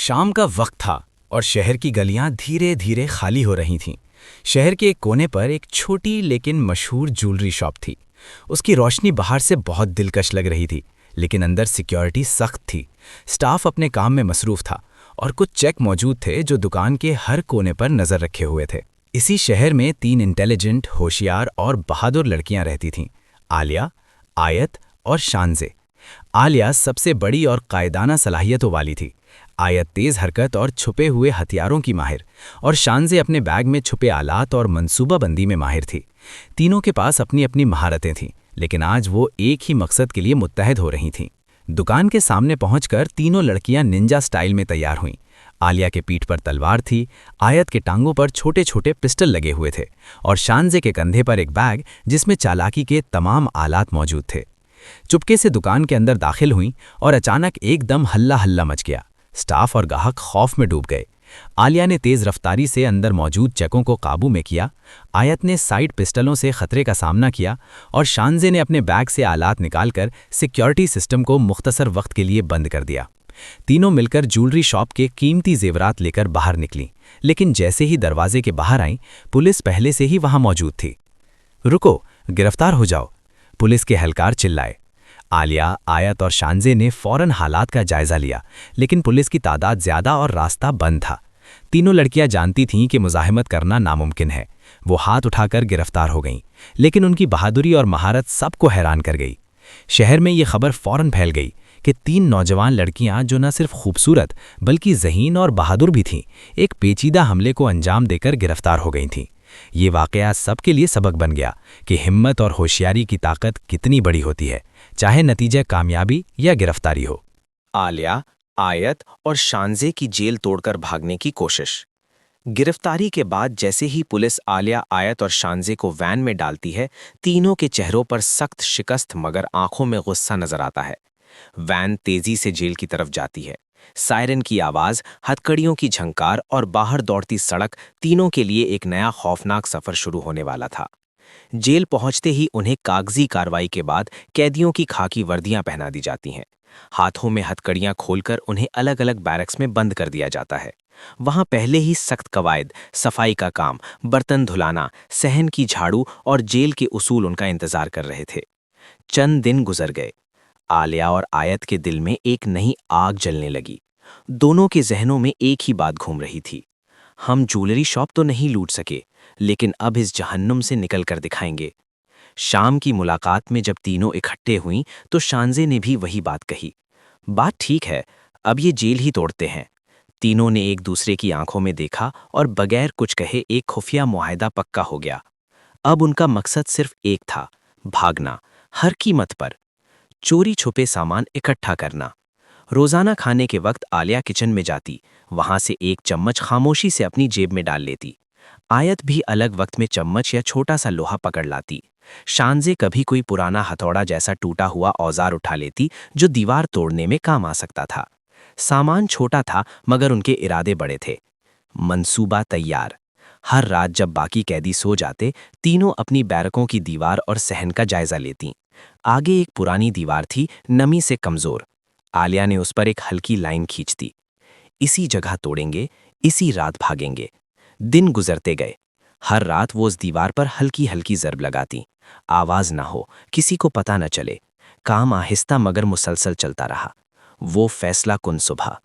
शाम का वक्त था और शहर की गलियां धीरे धीरे खाली हो रही थीं। शहर के एक कोने पर एक छोटी लेकिन मशहूर ज्वेलरी शॉप थी। उसकी रोशनी बाहर से बहुत दिलकश लग रही थी, लेकिन अंदर सिक्योरिटी सख्त थी। स्टाफ अपने काम में मसरूफ था और कुछ चेक मौजूद थे जो दुकान के हर कोने पर नजर रखे हुए थे। इसी शहर में 3 इंटेलिजेंट, होशियार और बहादुर लड़कियां रहती थीं, आलिया, आयत और शानजे। आलिया सबसे बड़ी और कायदाना सलाहियतों वाली थी। आयत तेज हरकत और छुपे हुए हथियारों की माहिर, और शानजे अपने बैग में छुपे आलात और मंसूबाबंदी में माहिर थी। तीनों के पास अपनी अपनी महारतें थीं, लेकिन आज वो एक ही मकसद के लिए मुत्तहद हो रही थीं। दुकान के सामने पहुंचकर तीनों लड़कियां निंजा स्टाइल में तैयार हुईं। आलिया के पीठ पर तलवार थी, आयत के टांगों पर छोटे छोटे पिस्टल लगे हुए थे, और शानजे के कंधे पर एक बैग जिसमें चालाकी के तमाम आलात मौजूद थे। चुपके से दुकान के अंदर दाखिल हुईं और अचानक एकदम हल्ला हल्ला मच गया। स्टाफ और ग्राहक खौफ में डूब गए। आलिया ने तेज रफ्तारी से अंदर मौजूद चेकों को काबू में किया, आयत ने साइड पिस्टलों से खतरे का सामना किया, और शानजे ने अपने बैग से आलात निकालकर सिक्योरिटी सिस्टम को मुख्तसर वक्त के लिए बंद कर दिया। तीनों मिलकर ज्वेलरी शॉप के कीमती जेवरात लेकर बाहर निकलीं, लेकिन जैसे ही दरवाजे के बाहर आईं, पुलिस पहले से ही वहां मौजूद थी। रुको, गिरफ्तार हो जाओ, पुलिस के हलकार चिल्लाए। आलिया, आयत और शानजे ने फौरन हालात का जायजा लिया, लेकिन पुलिस की तादाद ज्यादा और रास्ता बंद था। तीनों लड़कियां जानती थीं कि मुजाहिमत करना नामुमकिन है। वो हाथ उठाकर गिरफ्तार हो गईं, लेकिन उनकी बहादुरी और महारत सबको हैरान कर गई। शहर में ये खबर फौरन फैल गई कि 3 नौजवान लड़कियां, जो न सिर्फ खूबसूरत बल्कि ज़हीन और बहादुर भी थीं, एक पेचीदा हमले को अंजाम देकर गिरफ्तार हो गई थीं। ये वाकया सबके लिए सबक बन गया कि हिम्मत और होशियारी की ताकत कितनी बड़ी होती है, चाहे नतीजा कामयाबी या गिरफ्तारी हो। आलिया, आयत और शानजे की जेल तोड़कर भागने की कोशिश। गिरफ्तारी के बाद जैसे ही पुलिस आलिया, आयत और शानजे को वैन में डालती है, तीनों के चेहरों पर सख्त शिकस्त मगर आंखों में गुस्सा नजर आता है। वैन तेजी से जेल की तरफ जाती है। सायरन की आवाज, हथकड़ियों की झंकार और बाहर दौड़ती सड़क तीनों के लिए एक नया खौफनाक सफर शुरू होने वाला था। जेल पहुंचते ही उन्हें कागजी कार्रवाई के बाद कैदियों की खाकी वर्दियां पहना दी जाती हैं। हाथों में हथकड़ियां खोलकर उन्हें अलग अलग बैरक्स में बंद कर दिया जाता है। वहां पहले ही सख्त कवायद, सफाई का काम, बर्तन धुलाना, सहन की झाड़ू और जेल के उसूल उनका इंतजार कर रहे थे। चंद दिन गुजर गए। आलिया और आयत के दिल में एक नई आग जलने लगी। दोनों के जहनों में एक ही बात घूम रही थी, हम ज्वेलरी शॉप तो नहीं लूट सके, लेकिन अब इस जहन्नुम से निकल कर दिखाएंगे। शाम की मुलाकात में जब तीनों इकट्ठे हुईं तो शानजे ने भी वही बात कही, बात ठीक है, अब ये जेल ही तोड़ते हैं। तीनों ने एक दूसरे की आंखों में देखा और बगैर कुछ कहे एक खुफिया मुआहदा पक्का हो गया। अब उनका मकसद सिर्फ एक था, भागना, हर कीमत पर। चोरी छुपे सामान इकट्ठा करना। रोजाना खाने के वक्त आलिया किचन में जाती, वहां से एक चम्मच खामोशी से अपनी जेब में डाल लेती। आयत भी अलग वक्त में चम्मच या छोटा सा लोहा पकड़ लाती। शानजे कभी कोई पुराना हथौड़ा जैसा टूटा हुआ औजार उठा लेती जो दीवार तोड़ने में काम आ सकता था। सामान छोटा था मगर उनके इरादे बड़े थे। मंसूबा तैयार। हर रात जब बाकी कैदी सो जाते, तीनों अपनी बैरकों की दीवार और सहन का जायजा लेती। आगे एक पुरानी दीवार थी, नमी से कमजोर। आलिया ने उस पर एक हल्की लाइन खींच दी, इसी जगह तोड़ेंगे, इसी रात भागेंगे। दिन गुजरते गए। हर रात वो उस दीवार पर हल्की हल्की जर्ब लगाती, आवाज ना हो, किसी को पता न चले। काम आहिस्ता मगर मुसलसल चलता रहा। वो फैसला कुन सुबह,